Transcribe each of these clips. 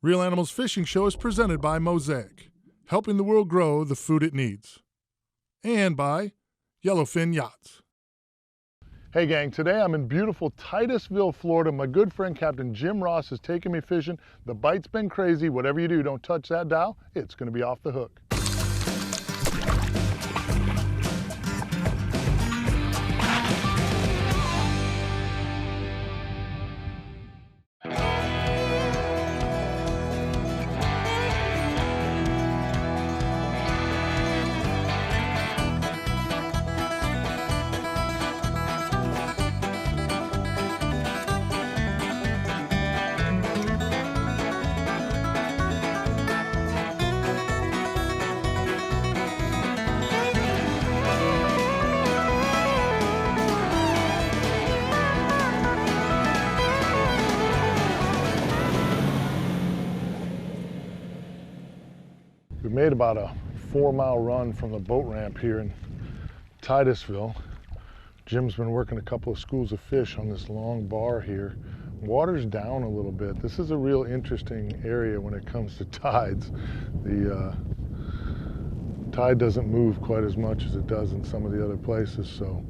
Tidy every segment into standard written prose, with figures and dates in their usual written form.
Real Animals Fishing Show is presented by Mosaic, helping the world grow the food it needs. And by Yellowfin Yachts. Hey gang, today I'm in beautiful Titusville, Florida. My good friend Captain Jim Ross has taken me fishing. The bite's been crazy. Whatever you do, don't touch that dial. It's going to be off the hook. We made about a 4-mile run from the boat ramp here in Titusville. Jim's been working a couple of schools of fish on this long bar here. Water's down a little bit. This is a real interesting area when it comes to tides. The tide doesn't move quite as much as it does in some of the other places, so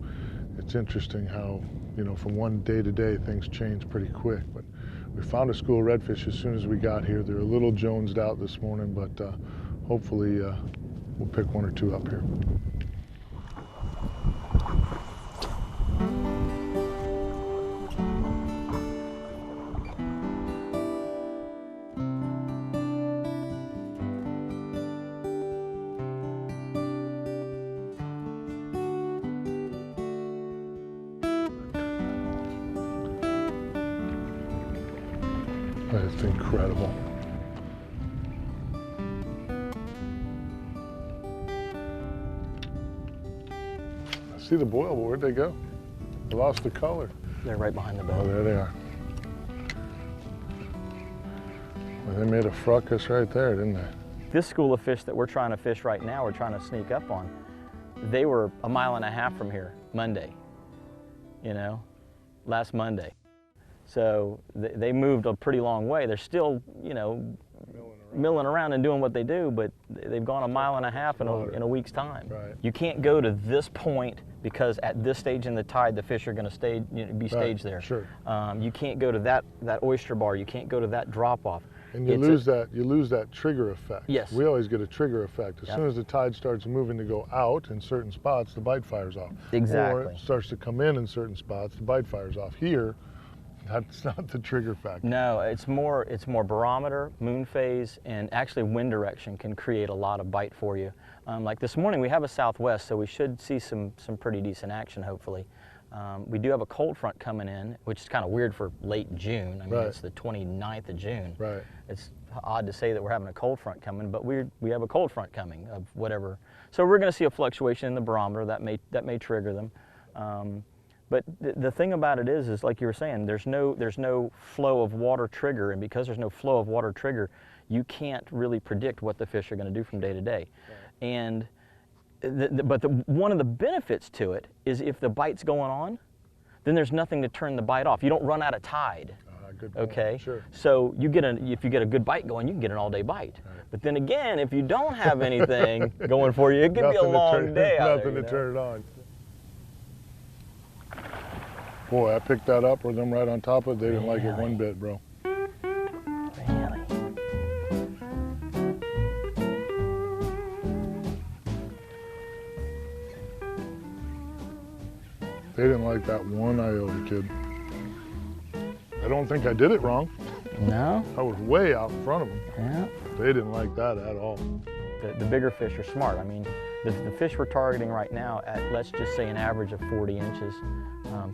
it's interesting how, you know, from one day to day things change pretty quick. But we found a school of redfish as soon as we got here. They're a little jonesed out this morning, but hopefully we'll pick one or two up here. That's incredible. See the boil, but where'd they go? They lost the color. They're right behind the boat. Oh, there they are. Well, they made a fracas right there, didn't they? This school of fish that we're trying to fish right now, we're trying to sneak up on, they were 1.5 miles from here Monday, you know, last Monday. So they moved a pretty long way. They're still, you know, milling around and doing what they do, but they've gone 1.5 miles in a week's time. Right. You can't go to this point because at this stage in the tide, the fish are going to be staged there. Sure. You can't go to that oyster bar. You can't go to that drop off. And you lose that trigger effect. Yes. We always get a trigger effect. As soon as the tide starts moving to go out in certain spots, the bite fires off. Exactly. Or it starts to come in certain spots, the bite fires off. Here, that's not the trigger factor. No, it's more barometer, moon phase, and actually wind direction can create a lot of bite for you. Like this morning we have a southwest, so we should see some pretty decent action hopefully. We do have a cold front coming in, which is kind of weird for late June. I mean, It's the 29th of June. Right. It's odd to say that we're having a cold front coming, but we have a cold front coming of whatever. So we're going to see a fluctuation in the barometer that may trigger them. But the thing about it is like you were saying, there's no flow of water trigger, and because there's no flow of water trigger, you can't really predict what the fish are going to do from day to day. Right. And one of the benefits to it is if the bite's going on, then there's nothing to turn the bite off. You don't run out of tide. Good point. Okay. Sure. So if you get a good bite going, you can get an all-day bite. Right. But then again, if you don't have anything going for you, it could be a long day out there. Nothing to turn it on. Boy, I picked that up with them right on top of it. They didn't like it one bit, bro. Really? They didn't like that one iota, kid. I don't think I did it wrong. No? I was way out in front of them. Yeah. They didn't like that at all. The bigger fish are smart. I mean, the fish we're targeting right now at, let's just say, an average of 40 inches,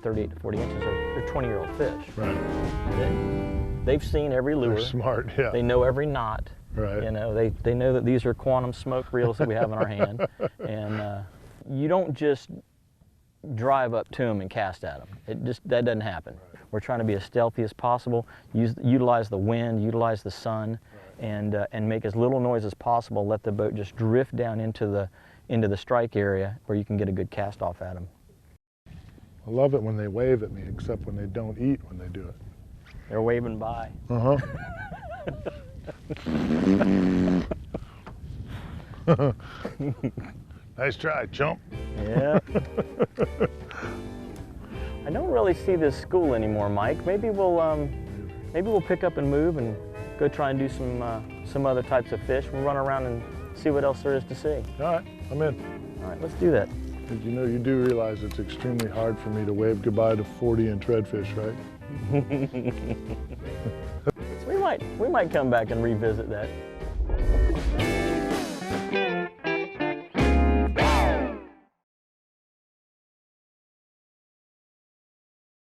38 to 40 inches, are 20-year-old fish. Right. They've seen every lure. They're smart, yeah. They know every knot. Right. You know, they know that these are quantum smoke reels that we have in our hand. And you don't just drive up to them and cast at them. That doesn't happen. Right. We're trying to be as stealthy as possible, utilize the wind, utilize the sun, right, and make as little noise as possible. Let the boat just drift down into the strike area where you can get a good cast off at them. I love it when they wave at me, except when they don't eat when they do it. They're waving by. Uh-huh. Nice try, chump. Yeah. I don't really see this school anymore, Mike. Maybe we'll pick up and move and go try and do some other types of fish. We'll run around and see what else there is to see. All right, I'm in. All right, let's do that. You know, you do realize it's extremely hard for me to wave goodbye to 40-inch redfish, right? We might come back and revisit that.